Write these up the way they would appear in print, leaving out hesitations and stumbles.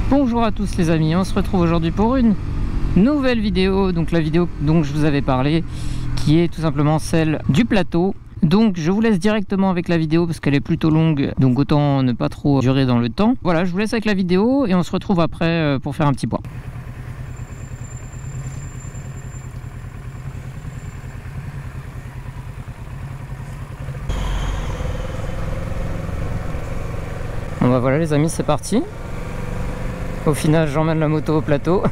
Bonjour à tous les amis, on se retrouve aujourd'hui pour une nouvelle vidéo, donc la vidéo dont je vous avais parlé, qui est tout simplement celle du plateau. Donc je vous laisse directement avec la vidéo parce qu'elle est plutôt longue, donc autant ne pas trop durer dans le temps. Voilà, je vous laisse avec la vidéo et on se retrouve après pour faire un petit point. Bon bah voilà les amis, c'est parti. Au final j'emmène la moto au plateau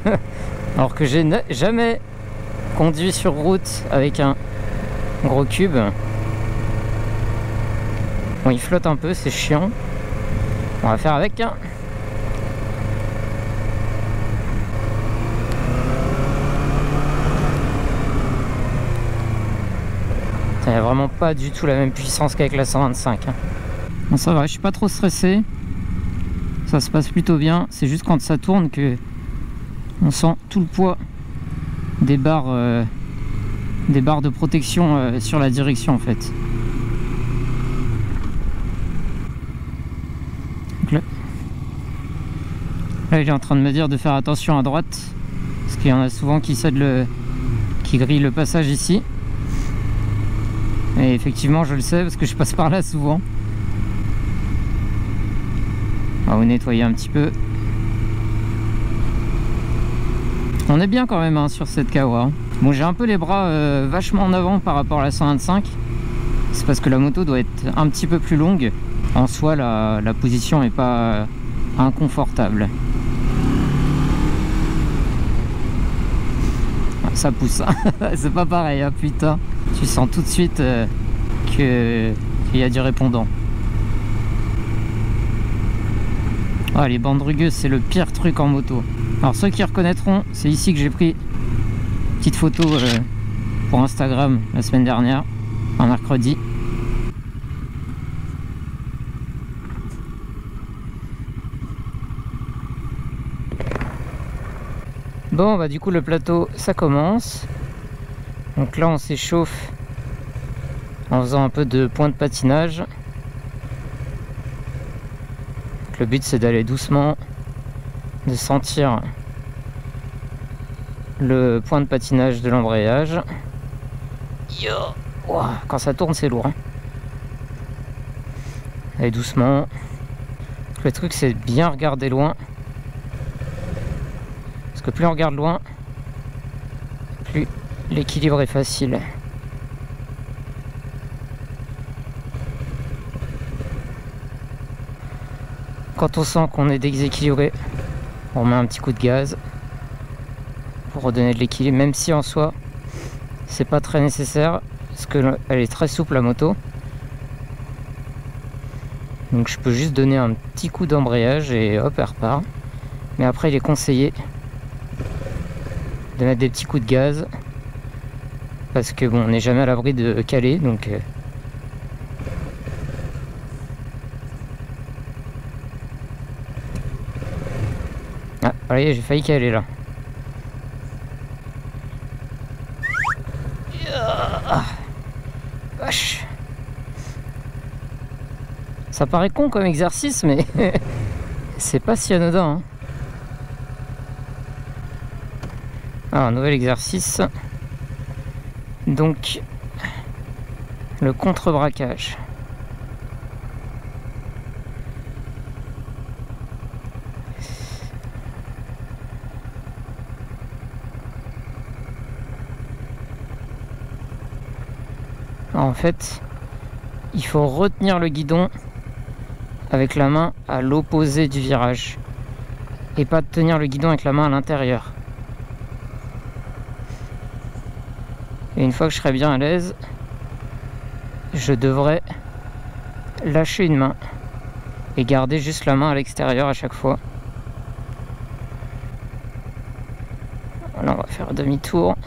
alors que j'ai jamais conduit sur route avec un gros cube. Bon, il flotte un peu, c'est chiant. On va faire avec. Il n'y a vraiment pas du tout la même puissance qu'avec la 125. Bon, ça va, je suis pas trop stressé. Ça se passe plutôt bien. C'est juste quand ça tourne que on sent tout le poids des barres de protection sur la direction en fait. Donc là, il est en train de me dire de faire attention à droite parce qu'il y en a souvent qui grillent le passage ici. Et effectivement, je le sais parce que je passe par là souvent. On va vous nettoyer un petit peu. On est bien quand même hein, sur cette Kawa. Bon, j'ai un peu les bras vachement en avant par rapport à la 125. C'est parce que la moto doit être un petit peu plus longue. En soi, la position n'est pas inconfortable. Ça pousse. C'est pas pareil, hein, putain. Tu sens tout de suite qu'il y a du répondant. Ah, les bandes rugueuses, c'est le pire truc en moto. Alors ceux qui reconnaîtront, c'est ici que j'ai pris une petite photo pour Instagram la semaine dernière, un mercredi. Bon, bah du coup le plateau, ça commence. Donc là on s'échauffe en faisant un peu de point de patinage. Le but c'est d'aller doucement, de sentir le point de patinage de l'embrayage. Wow, quand ça tourne c'est lourd hein. Allez doucement. Le truc c'est de bien regarder loin. Parce que plus on regarde loin, plus l'équilibre est facile. Quand on sent qu'on est déséquilibré, on met un petit coup de gaz pour redonner de l'équilibre, même si en soi c'est pas très nécessaire parce que elle est très souple la moto. Donc je peux juste donner un petit coup d'embrayage et hop, elle repart. Mais après il est conseillé de mettre des petits coups de gaz parce que bon, on n'est jamais à l'abri de caler, donc ah, voyez, j'ai failli caler là. Vache. Ça paraît con comme exercice, mais c'est pas si anodin. Hein. Alors, un nouvel exercice. Donc, le contre-braquage. En fait, il faut retenir le guidon avec la main à l'opposé du virage et pas tenir le guidon avec la main à l'intérieur. Et une fois que je serai bien à l'aise, je devrais lâcher une main et garder juste la main à l'extérieur à chaque fois. Voilà, on va faire demi-tour.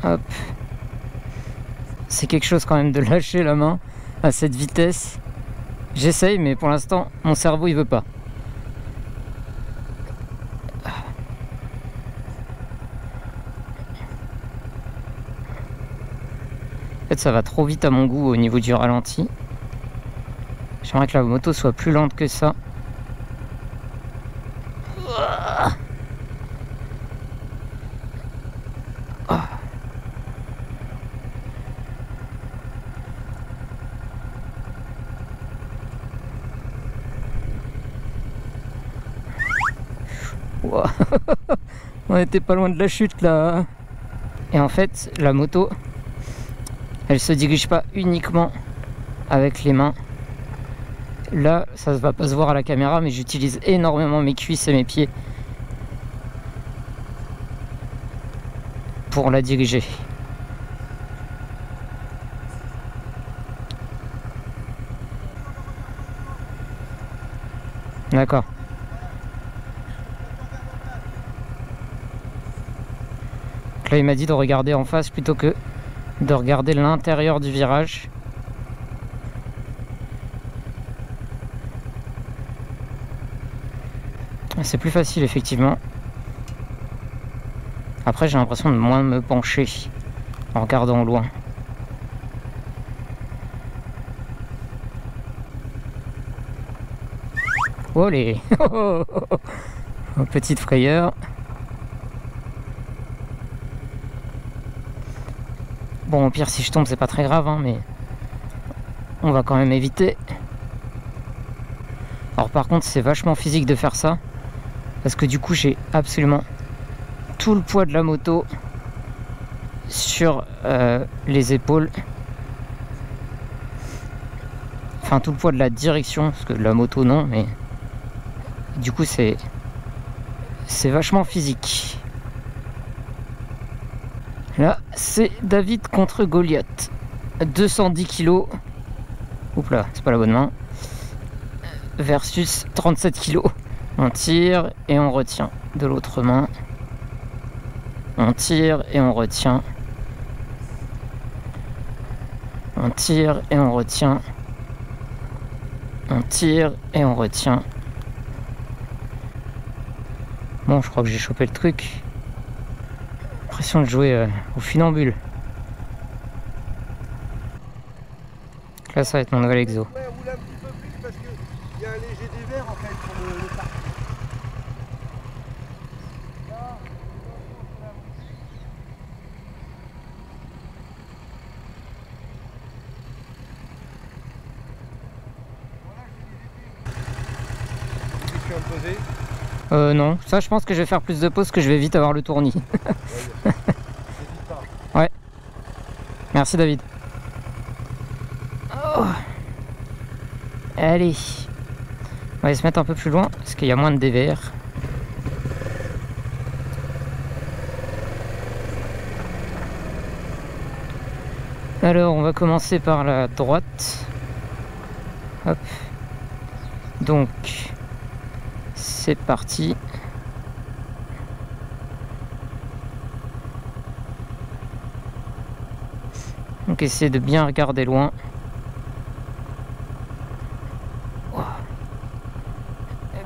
Hop. C'est quelque chose quand même de lâcher la main à cette vitesse. J'essaye, mais pour l'instant, mon cerveau il veut pas. En fait, ça va trop vite à mon goût au niveau du ralenti. J'ai J'aimerais que la moto soit plus lente que ça. On était pas loin de la chute là. Et en fait, la moto, elle se dirige pas uniquement avec les mains. Là, ça va pas se voir à la caméra, mais j'utilise énormément mes cuisses et mes pieds pour la diriger. D'accord. Là, il m'a dit de regarder en face plutôt que de regarder l'intérieur du virage. C'est plus facile, effectivement. Après, j'ai l'impression de moins me pencher en regardant au loin. Oh les petite frayeur. Bon, au pire, si je tombe, c'est pas très grave, hein, mais on va quand même éviter. Alors par contre, c'est vachement physique de faire ça, parce que du coup, j'ai absolument tout le poids de la moto sur les épaules. Enfin, tout le poids de la direction, parce que de la moto, non, mais du coup, c'est vachement physique. Là, c'est David contre Goliath. 210 kg. Oups là, c'est pas la bonne main. Versus 37 kg. On tire et on retient de l'autre main. On tire et on retient. On tire et on retient. On tire et on retient. Bon, je crois que j'ai chopé le truc. L'impression de jouer au funambule. Là, ça va être mon nouvel exo. Ouais, roule un petit peu plus parce qu'il y a un léger dévers en fait sur le parc. Là, tu vas me poser. Non, ça je pense que je vais faire plus de pauses, que je vais vite avoir le tournis. Ouais. Merci David. Oh. Allez. On va aller se mettre un peu plus loin, parce qu'il y a moins de dévers. Alors on va commencer par la droite. Hop. Donc c'est parti. Donc essayez de bien regarder loin.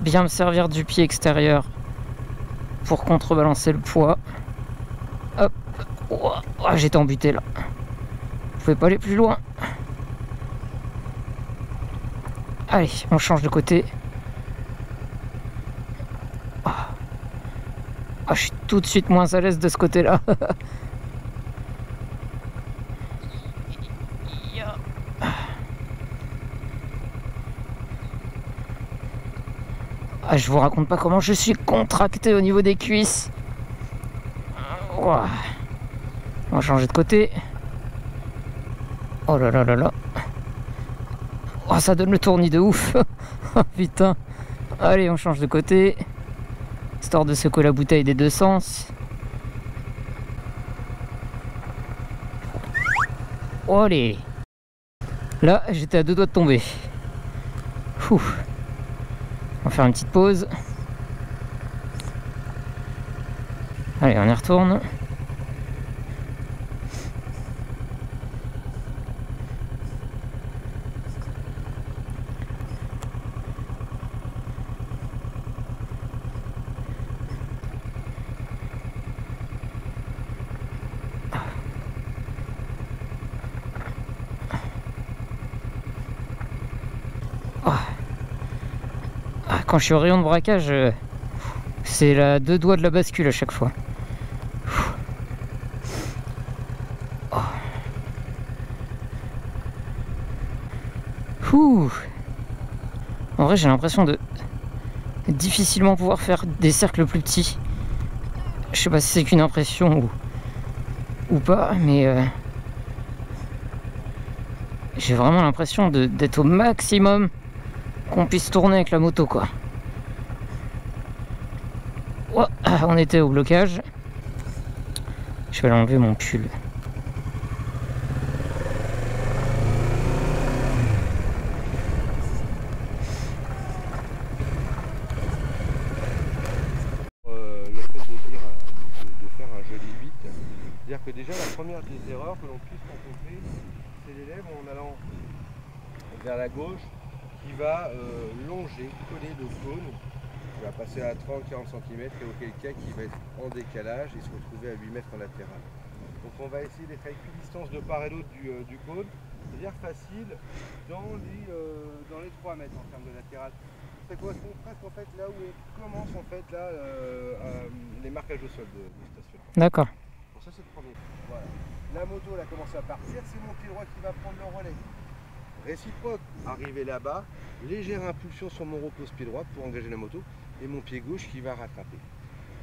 Bien me servir du pied extérieur pour contrebalancer le poids. Hop. Oh, j'étais embuté là. Je pouvais pas aller plus loin. Allez, on change de côté. Je suis tout de suite moins à l'aise de ce côté-là. Je vous raconte pas comment je suis contracté au niveau des cuisses. On va changer de côté. Oh là là là là. Oh, ça donne le tournis de ouf. Oh putain. Allez, on change de côté. Histoire de secouer la bouteille des deux sens. Oh allez. Là, j'étais à deux doigts de tomber. Ouf. On va faire une petite pause. Allez, on y retourne. quand je suis au rayon de braquage, c'est la 2 doigts de la bascule à chaque fois. Oh. Ouh. En vrai, j'ai l'impression de difficilement pouvoir faire des cercles plus petits. Je sais pas si c'est qu'une impression ou pas, mais j'ai vraiment l'impression d'être au maximum qu'on puisse tourner avec la moto, quoi. Oh, on était au blocage. Je vais l'enlever mon pull. Le fait de faire un joli 8, c'est-à-dire que déjà la première des erreurs que l'on puisse rencontrer, c'est l'élève en allant vers la gauche qui va longer, coller le cône, qui va passer à 30-40 cm et auquel cas qui va être en décalage et se retrouver à 8 mètres en latéral. Donc on va essayer d'être à équidistance de part et d'autre du cône, c'est-à-dire facile dans les 3 mètres en termes de latéral. Ça correspond presque en fait là où on commence en fait là les marquages au sol de station. D'accord. Bon, ça c'est le premier. Voilà. La moto elle a commencé à partir, c'est mon pied droit qui va prendre le relais. Réciproque, arrivé là-bas, légère impulsion sur mon repose-pied droit pour engager la moto et mon pied gauche qui va rattraper.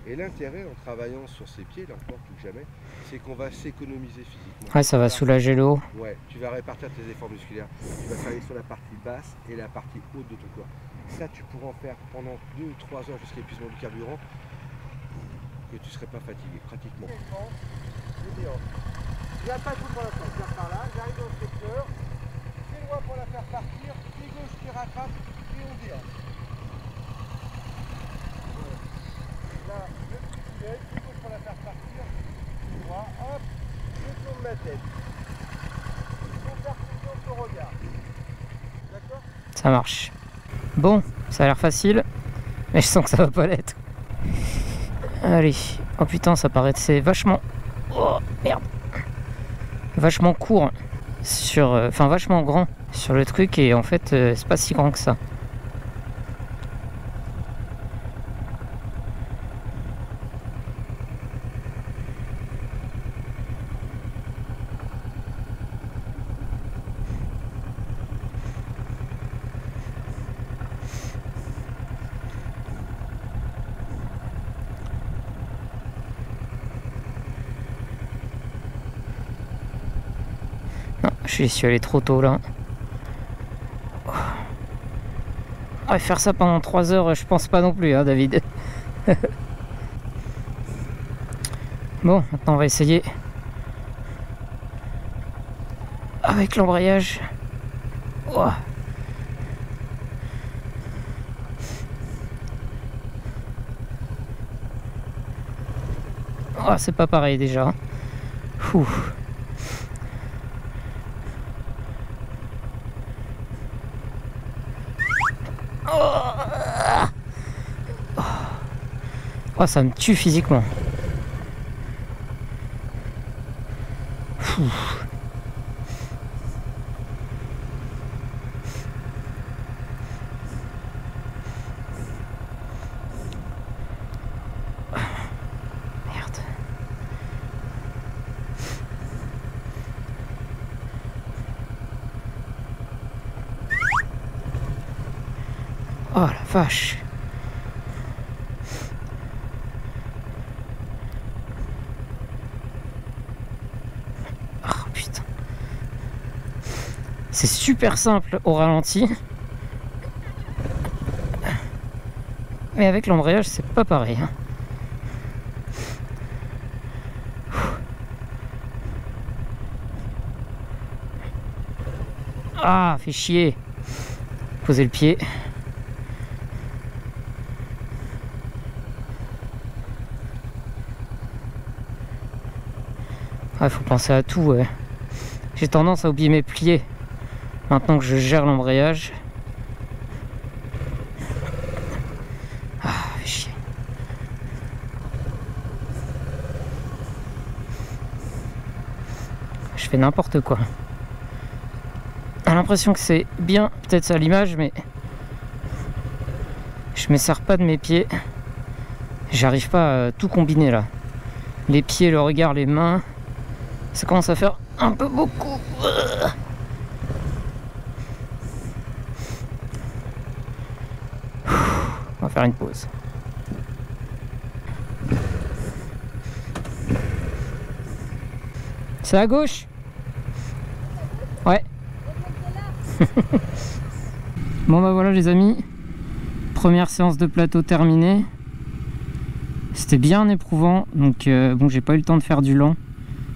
Et l'intérêt en travaillant sur ses pieds, là encore plus que jamais, c'est qu'on va s'économiser physiquement. Ouais, ça va soulager le haut. Ouais, tu vas répartir tes efforts musculaires, tu vas travailler sur la partie basse et la partie haute de ton corps. Ça, tu pourras en faire pendant 2-3 heures jusqu'à l'épuisement du carburant, que tu ne serais pas fatigué, pratiquement. Je viens pas tout pour l'instant, je viens par là, j'arrive dans le secteur. Droit pour la faire partir, pied gauche qui rattrape et on déhanche. Voilà. Là, le petit filet, pied gauche pour la faire partir, pied droit, hop, je tourne ma tête. Il faut faire confiance au regard. D'accord ? Ça marche. Bon, ça a l'air facile, mais je sens que ça va pas l'être. Allez. Oh putain, ça paraît c'est vachement... Oh, merde. Vachement court. Enfin vachement grand sur le truc et en fait c'est pas si grand que ça. Je suis allé trop tôt là. Ouais, faire ça pendant 3 heures, je pense pas non plus, hein, David. Bon, maintenant on va essayer avec l'embrayage. Oh. Oh, c'est pas pareil déjà. Ouh. Oh, ça me tue physiquement. Ouf. Merde. Oh la vache. C'est super simple au ralenti, mais avec l'embrayage c'est pas pareil. Ah, fait chier. Poser le pied. Ah, faut penser à tout, ouais. J'ai tendance à oublier mes pliés. Maintenant que je gère l'embrayage. Ah, fait chier. Je fais n'importe quoi. J'ai l'impression que c'est bien, peut-être à l'image, mais Je me sers pas de mes pieds. J'arrive pas à tout combiner là. Les pieds, le regard, les mains. Ça commence à faire un peu beaucoup. On va faire une pause. C'est à gauche? Ouais. Bon bah voilà les amis. Première séance de plateau terminée. C'était bien éprouvant. Donc bon, j'ai pas eu le temps de faire du lent.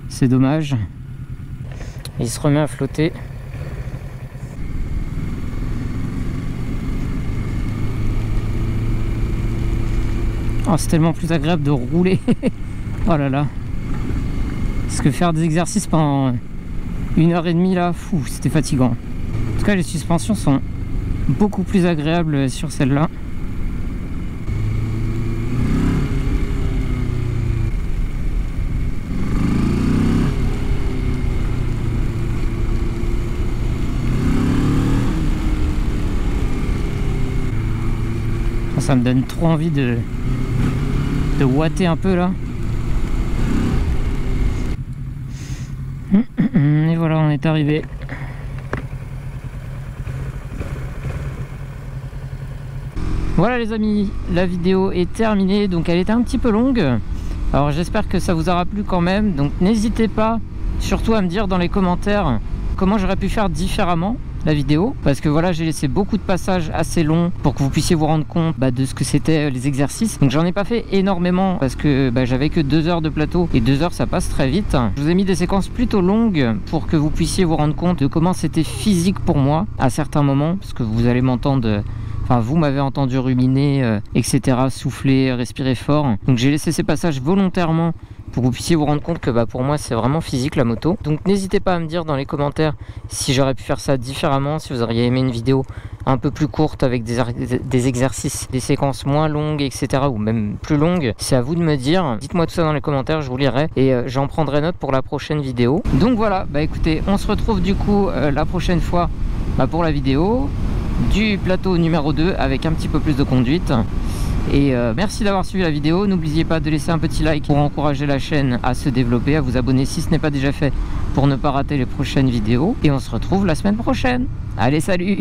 C'est dommage. Il se remet à flotter. Oh, c'est tellement plus agréable de rouler. Oh là là. Parce que faire des exercices pendant 1h30 là, fou, c'était fatigant. En tout cas, les suspensions sont beaucoup plus agréables sur celle-là. Ça me donne trop envie de ouatter un peu là. Et voilà, on est arrivé. Voilà les amis, la vidéo est terminée. Donc elle était un petit peu longue. Alors j'espère que ça vous aura plu quand même. Donc n'hésitez pas surtout à me dire dans les commentaires comment j'aurais pu faire différemment la vidéo, parce que voilà, j'ai laissé beaucoup de passages assez longs pour que vous puissiez vous rendre compte de ce que c'était les exercices. Donc j'en ai pas fait énormément parce que j'avais que 2 heures de plateau et 2 heures ça passe très vite. Je vous ai mis des séquences plutôt longues pour que vous puissiez vous rendre compte de comment c'était physique pour moi à certains moments, parce que vous allez m'entendre, enfin vous m'avez entendu ruminer, etc., souffler, respirer fort. Donc j'ai laissé ces passages volontairement pour que vous puissiez vous rendre compte que pour moi c'est vraiment physique la moto. Donc n'hésitez pas à me dire dans les commentaires si j'aurais pu faire ça différemment, si vous auriez aimé une vidéo un peu plus courte avec des exercices, des séquences moins longues, etc., ou même plus longues. C'est à vous de me dire. Dites-moi tout ça dans les commentaires, je vous lirai et j'en prendrai note pour la prochaine vidéo. Donc voilà, écoutez, on se retrouve du coup la prochaine fois pour la vidéo du plateau numéro 2 avec un petit peu plus de conduite. Et merci d'avoir suivi la vidéo. N'oubliez pas de laisser un petit like pour encourager la chaîne à se développer, à vous abonner si ce n'est pas déjà fait pour ne pas rater les prochaines vidéos. Et on se retrouve la semaine prochaine. Allez, salut!